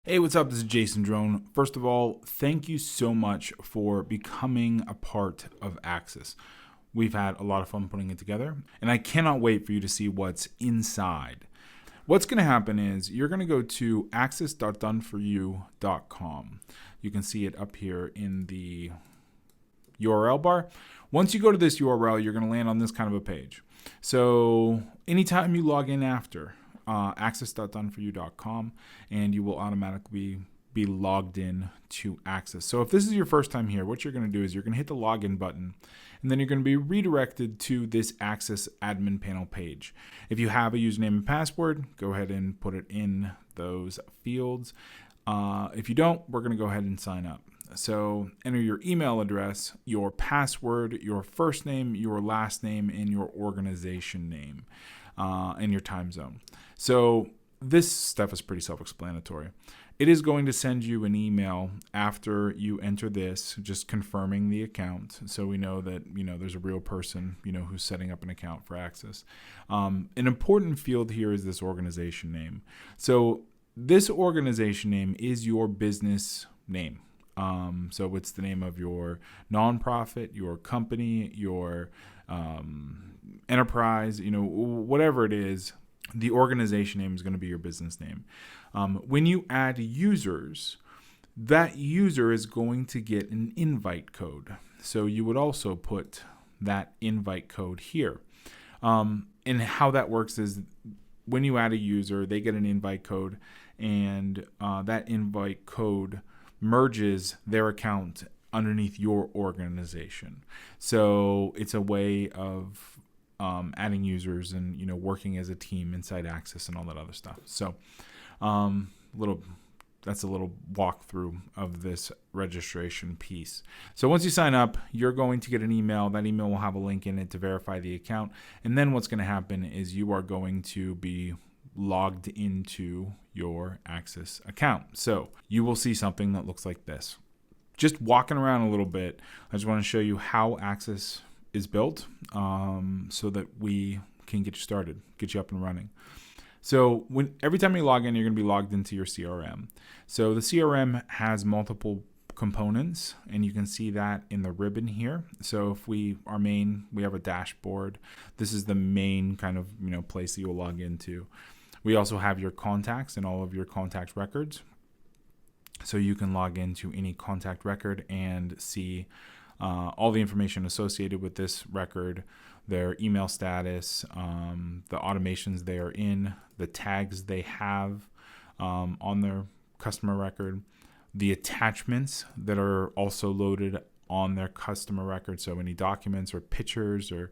Hey, what's up? This is Jason Drone. First of all, thank you so much for becoming a part of Axis. We've had a lot of fun putting it together, and I cannot wait for you to see what's inside. What's going to happen is you're going to go to axis.doneforyou.com. You can see it up here in the URL bar. Once you go to this URL, you're going to land on this kind of a page. So anytime you log in after access.doneforyou.com, and you will automatically be logged in to Access. So if this is your first time here, what you're going to do is you're going to hit the login button, and then you're going to be redirected to this Access admin panel page. If you have a username and password, go ahead and put it in those fields. If you don't, we're going to go ahead and sign up. So enter your email address, your password, your first name, your last name, and your organization name, and your time zone. So this stuff is pretty self-explanatory. It is going to send you an email after you enter this, just confirming the account, so we know that there's a real person who's setting up an account for Access. An important field here is this organization name. So this organization name is your business name. So it's the name of your nonprofit, your company, your enterprise, whatever it is. The organization name is going to be your business name. When you add users, that user is going to get an invite code. So you would also put that invite code here. And how that works is when you add a user, they get an invite code, and that invite code merges their account underneath your organization. So it's a way of adding users and working as a team inside Access and all that other stuff. So that's a little walkthrough of this registration piece. So once you sign up, you're going to get an email. That email will have a link in it to verify the account. And then what's going to happen is you are going to be logged into your Access account. So you will see something that looks like this. Just walking around a little bit, I just want to show you how Access is built so that we can get you started, get you up and running. So every time you log in, you're going to be logged into your CRM. So the CRM has multiple components, and you can see that in the ribbon here. So if we have a dashboard. This is the main kind of place that you'll log into. We also have your contacts and all of your contact records. So you can log into any contact record and see all the information associated with this record, their email status, the automations they are in, the tags they have on their customer record, the attachments that are also loaded on their customer record. So any documents or pictures or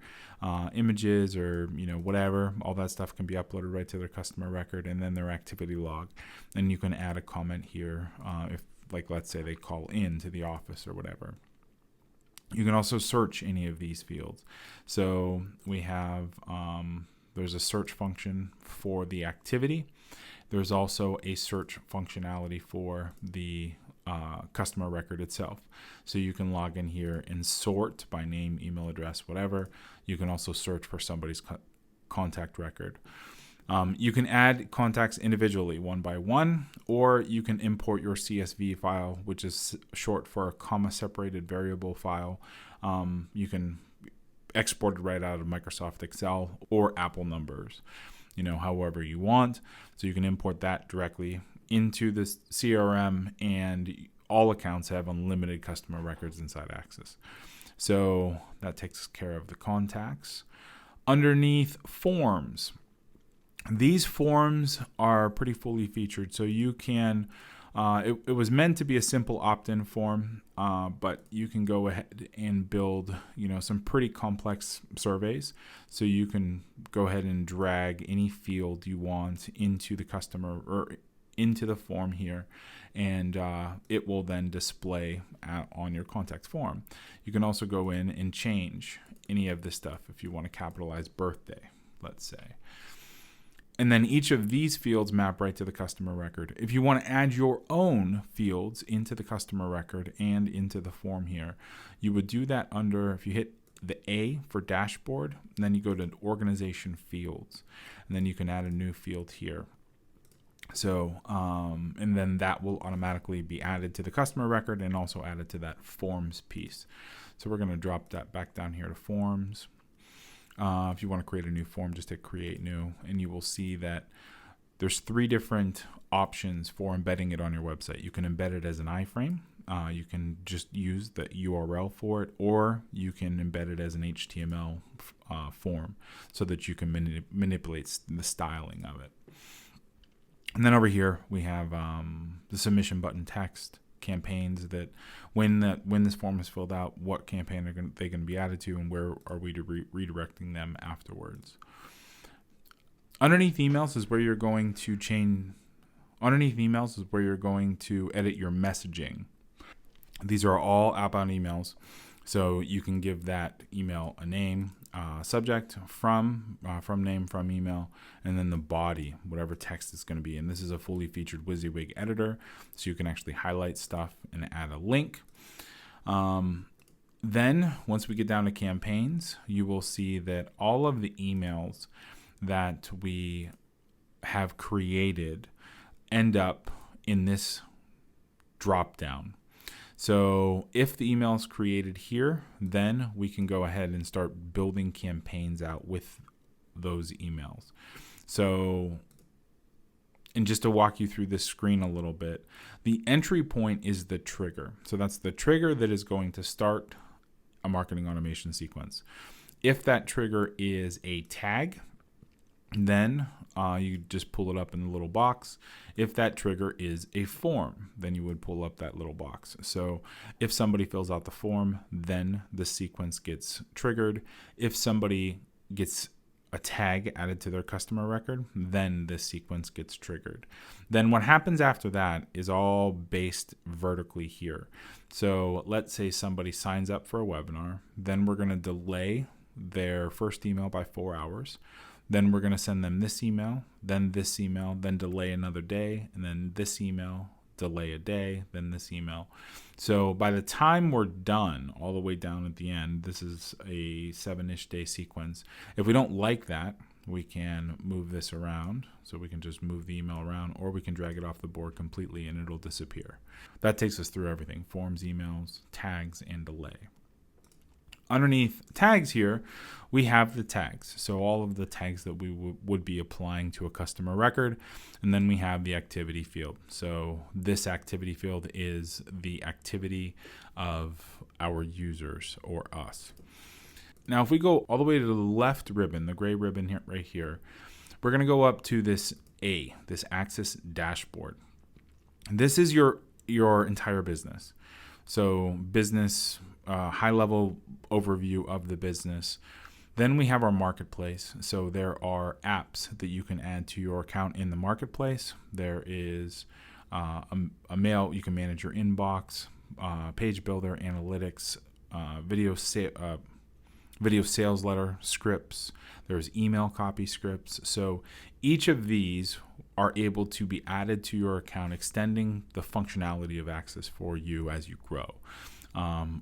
images or whatever, all that stuff can be uploaded right to their customer record, and then their activity log. And you can add a comment here if, let's say they call in to the office or whatever. You can also search any of these fields. So we have, there's a search function for the activity. There's also a search functionality for the customer record itself. So you can log in here and sort by name, email address, whatever. You can also search for somebody's contact record. You can add contacts individually, one by one, or you can import your CSV file, which is short for a comma-separated variable file. You can export it right out of Microsoft Excel or Apple Numbers, however you want. So you can import that directly into this CRM, and all accounts have unlimited customer records inside Access. So that takes care of the contacts. Underneath forms. These forms are pretty fully featured, so you can, it was meant to be a simple opt-in form, but you can go ahead and build, some pretty complex surveys. So you can go ahead and drag any field you want into the customer or into the form here, and it will then display on your contact form. You can also go in and change any of this stuff if you want to capitalize birthday, let's say. And then each of these fields map right to the customer record. If you want to add your own fields into the customer record and into the form here, you would do that if you hit the A for dashboard, and then you go to organization fields, and then you can add a new field here. So, and then that will automatically be added to the customer record and also added to that forms piece. So we're going to drop that back down here to forms. If you want to create a new form, just hit create new, and you will see that there's 3 different options for embedding it on your website. You can embed it as an iframe. You can just use the URL for it, or you can embed it as an HTML form so that you can manipulate the styling of it. And then over here we have the submission button text, campaigns that when this form is filled out, what campaign they're going to be added to, and where are we redirecting them afterwards. Underneath emails is where you're going to edit your messaging. These are all outbound emails, so you can give that email a name, subject, from name, from email, and then the body, whatever text it's going to be. And this is a fully featured WYSIWYG editor, so you can actually highlight stuff and add a link. Then once we get down to campaigns, you will see that all of the emails that we have created end up in this drop down. So if the email is created here, then we can go ahead and start building campaigns out with those emails. So, and just to walk you through this screen a little bit, the entry point is the trigger. So that's the trigger that is going to start a marketing automation sequence. If that trigger is a tag, then you just pull it up in the little box. If that trigger is a form, then you would pull up that little box. So if somebody fills out the form, then the sequence gets triggered. If somebody gets a tag added to their customer record, then this sequence gets triggered. Then what happens after that is all based vertically here. So let's say somebody signs up for a webinar, then we're going to delay their first email by 4 hours. Then we're going to send them this email, then delay another day, and then this email, delay a day, then this email. So by the time we're done, all the way down at the end, this is a 7-ish day sequence. If we don't like that, we can move this around. So we can just move the email around, or we can drag it off the board completely and it'll disappear. That takes us through everything: forms, emails, tags, and delay. Underneath tags here, we have the tags. So all of the tags that we would be applying to a customer record. And then we have the activity field. So this activity field is the activity of our users or us. Now, if we go all the way to the left ribbon, the gray ribbon here, right here, we're going to go up to this this Access Dashboard. This is your entire business. So business, high-level overview of the business. Then we have our marketplace. So there are apps that you can add to your account in the marketplace. There is a mail. You can manage your inbox, page builder, analytics, video sales letter scripts. There's email copy scripts. So each of these are able to be added to your account, extending the functionality of Access for you as you grow.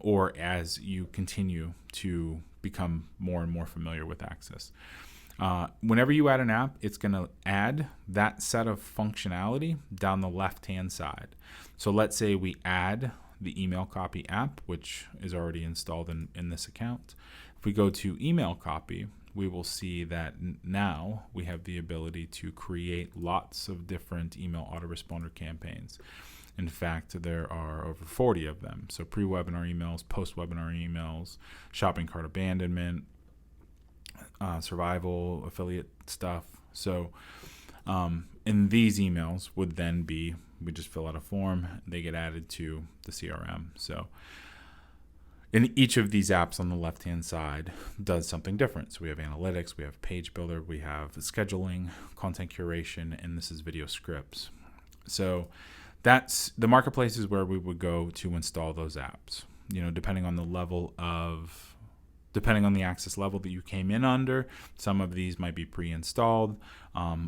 Or as you continue to become more and more familiar with Access. Whenever you add an app, it's going to add that set of functionality down the left-hand side. So let's say we add the email copy app, which is already installed in this account. If we go to email copy, we will see that now we have the ability to create lots of different email autoresponder campaigns. In fact, there are over 40 of them. So pre-webinar emails, post-webinar emails, shopping cart abandonment, survival, affiliate stuff. So in these emails would then be, we just fill out a form, they get added to the CRM. So in each of these apps on the left-hand side does something different. So we have analytics, we have page builder, we have scheduling, content curation, and this is video scripts. So that's the marketplace is where we would go to install those apps. Depending on the Access level that you came in under, some of these might be pre-installed,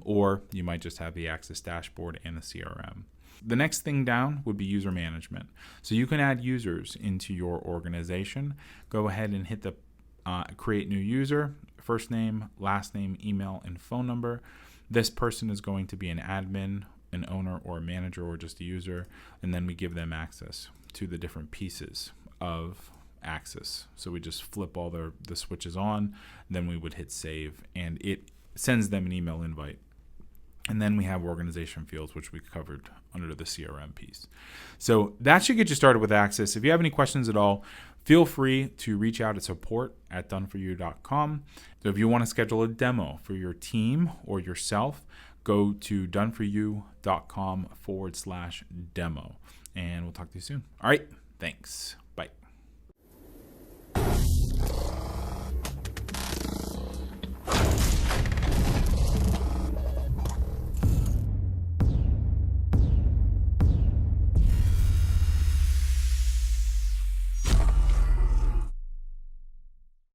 or you might just have the Access dashboard and the CRM. The next thing down would be user management. So you can add users into your organization. Go ahead and hit the create new user, first name, last name, email, and phone number. This person is going to be an admin an owner or a manager or just a user, and then we give them access to the different pieces of Access. So we just flip all the switches on, then we would hit save, and it sends them an email invite. And then we have organization fields, which we covered under the CRM piece. So that should get you started with Access. If you have any questions at all, feel free to reach out at support@doneforyou.com. So if you want to schedule a demo for your team or yourself, go to doneforyou.com/demo. And we'll talk to you soon. All right. Thanks.